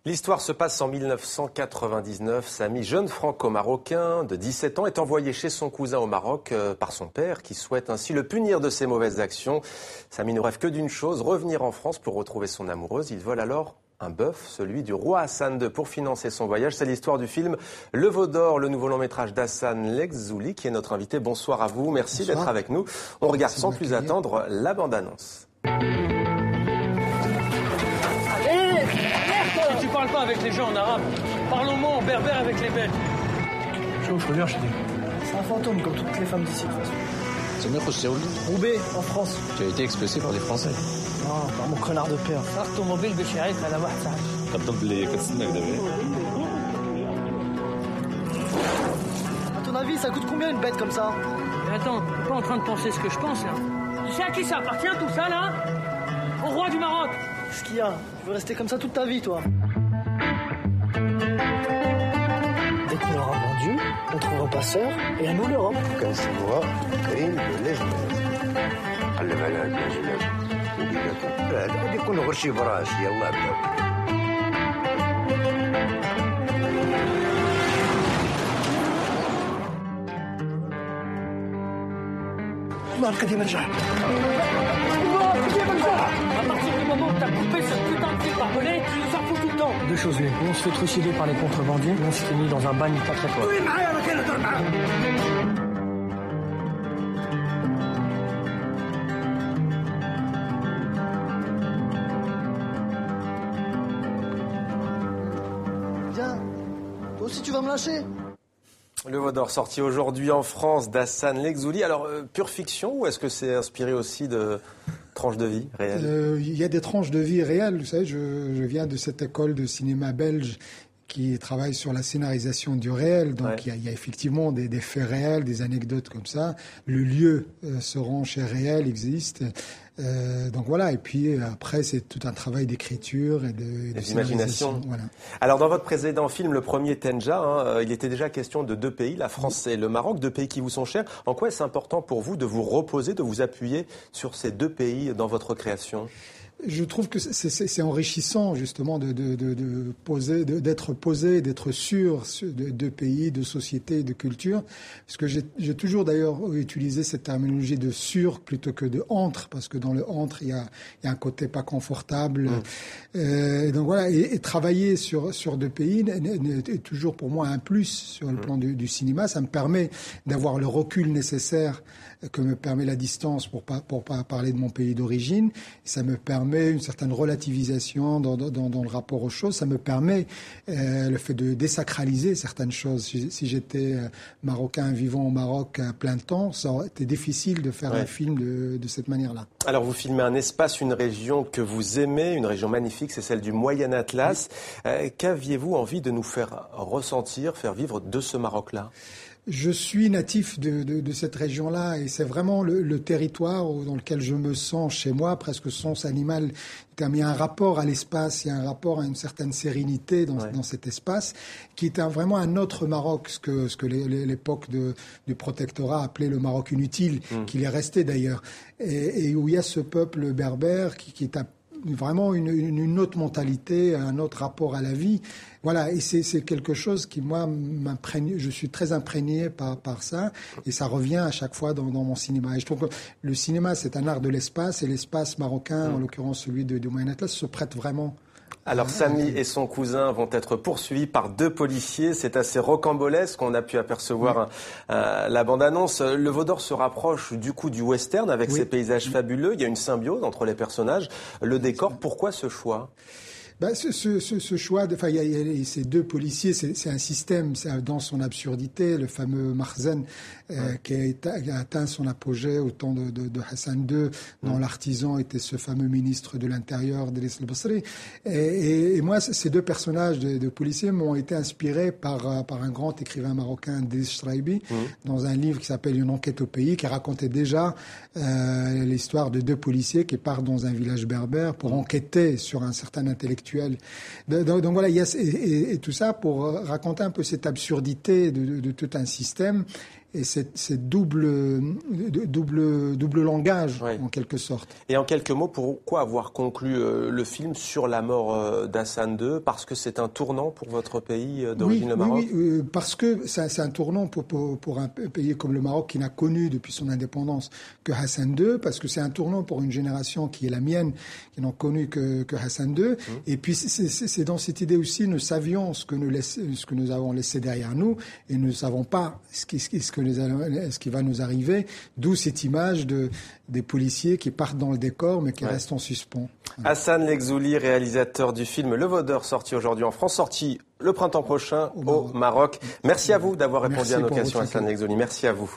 L'histoire se passe en 1999. Samy, jeune franco-marocain de 17 ans, est envoyé chez son cousin au Maroc par son père qui souhaite ainsi le punir de ses mauvaises actions. Samy ne rêve que d'une chose, revenir en France pour retrouver son amoureuse. Il vole alors un bœuf, celui du roi Hassan II, pour financer son voyage. C'est l'histoire du film Le Veau d'Or, le nouveau long métrage d'Hassan Legzouli, qui est notre invité. Bonsoir à vous, merci d'être avec nous. On regarde sans plus attendre la bande-annonce. Tu parles pas avec les gens en arabe, parle au moins en berbère avec les Belges. C'est un fantôme comme toutes les femmes d'ici de toute façon. C'est mieux que c'est Roubaix, en France. Tu as été expulsé par des Français. Non, par mon connard de père. Automobile بشعيك على واحد صاحبي. قدمت لي كتسناك دابا. À ton avis, ça coûte combien une bête comme ça? Mais attends, t'es pas en train de penser ce que je pense là. Tu sais à qui ça appartient tout ça là? Au roi du Maroc. Qu'est-ce qu'il y a? Tu veux rester comme ça toute ta vie, toi? Dès qu'on l'aura vendu, on trouvera passeur et à nous l'Europe. كان سموها كريم بلاش خلي بالك يا جلال غادي يكون غير شي براش يلا بداو الله القديم رجع. À partir du moment où t'as coupé ce putain de fil barbelé, tu nous en fous tout le temps. Deux choses l'une. Ou on se fait trucider par les contrebandiers, ou on se finit dans un bagne 4 étoiles. Viens, toi aussi tu vas me lâcher? Le Veau d'Or sorti aujourd'hui en France d'Hassan Legzouli. Alors, pure fiction ou est-ce que c'est inspiré aussi de tranches de vie réelles? Il y a des tranches de vie réelles. Vous savez, je viens de cette école de cinéma belge qui travaille sur la scénarisation du réel. Donc, il y a effectivement des faits réels, des anecdotes comme ça. Le lieu se rend chez réel, existe. Donc voilà, et puis après c'est tout un travail d'écriture et d'imagination. Voilà. Alors dans votre précédent film, le premier Tenja, il était déjà question de deux pays, la France et le Maroc, deux pays qui vous sont chers. En quoi est-ce important pour vous de vous reposer, de vous appuyer sur ces deux pays dans votre création ? Je trouve que c'est enrichissant justement d'être posé, d'être sûr de deux pays, de sociétés, de culture. Parce que j'ai toujours d'ailleurs utilisé cette terminologie de sûr plutôt que de entre, parce que dans le entre il y a un côté pas confortable. Donc voilà, et travailler sur deux pays est toujours pour moi un plus sur le plan du cinéma. Ça me permet d'avoir le recul nécessaire que me permet la distance pour pas parler de mon pays d'origine. Ça me permet une certaine relativisation dans le rapport aux choses. Ça me permet le fait de désacraliser certaines choses. Si j'étais marocain vivant au Maroc à plein temps, ça aurait été difficile de faire un film de cette manière-là. Alors vous filmez un espace, une région que vous aimez, une région magnifique, c'est celle du Moyen Atlas. Qu'aviez-vous envie de nous faire ressentir, faire vivre de ce Maroc-là ? Je suis natif de cette région-là et c'est vraiment le territoire dans lequel je me sens chez moi, presque sens animal. Il y a un rapport à l'espace, il y a un rapport à une certaine sérénité dans cet espace qui est vraiment un autre Maroc, ce que l'époque du protectorat appelait le Maroc inutile, qu'il est resté d'ailleurs, et où il y a ce peuple berbère qui est vraiment une autre mentalité, un autre rapport à la vie. Voilà, et c'est quelque chose qui, moi, m'imprègne. Je suis très imprégné par ça, et ça revient à chaque fois dans mon cinéma. Et je trouve que le cinéma, c'est un art de l'espace, et l'espace marocain, en l'occurrence celui de Moyen Atlas, se prête vraiment. Alors Samy et son cousin vont être poursuivis par deux policiers. C'est assez rocambolesque. On a pu apercevoir la bande-annonce. Le Veau d'Or se rapproche du coup du western avec ses paysages fabuleux. Il y a une symbiose entre les personnages. Le décor, pourquoi ce choix ? Ce choix, il y a ces deux policiers, c'est un système, c'est dans son absurdité, le fameux Marzen qui a atteint son apogée au temps de Hassan II, dont l'artisan était ce fameux ministre de l'Intérieur, Delis El-Basri. Et moi, ces deux personnages de policiers m'ont été inspirés par un grand écrivain marocain, Delis Shraibi, dans un livre qui s'appelle Une enquête au pays, qui racontait déjà l'histoire de deux policiers qui partent dans un village berbère pour enquêter sur un certain intellectuel. Donc voilà, il y a, et tout ça pour raconter un peu cette absurdité de tout un système. cette double langage, en quelque sorte. Et en quelques mots, pourquoi avoir conclu le film sur la mort d'Hassan II? Parce que c'est un tournant pour votre pays d'origine, le Maroc? Oui, parce que c'est un tournant pour un pays comme le Maroc qui n'a connu depuis son indépendance que Hassan II, parce que c'est un tournant pour une génération qui est la mienne, qui n'ont connu que Hassan II. Et puis c'est dans cette idée aussi, nous savions ce que nous avons laissé derrière nous, et nous ne savons pas ce qui va nous arriver, d'où cette image des policiers qui partent dans le décor mais qui restent en suspens. Hassan Legzouli, réalisateur du film Le Vaudeur, sorti aujourd'hui en France, sorti le printemps prochain au Maroc. Merci à vous d'avoir répondu à nos questions, Hassan Legzouli. Merci à vous.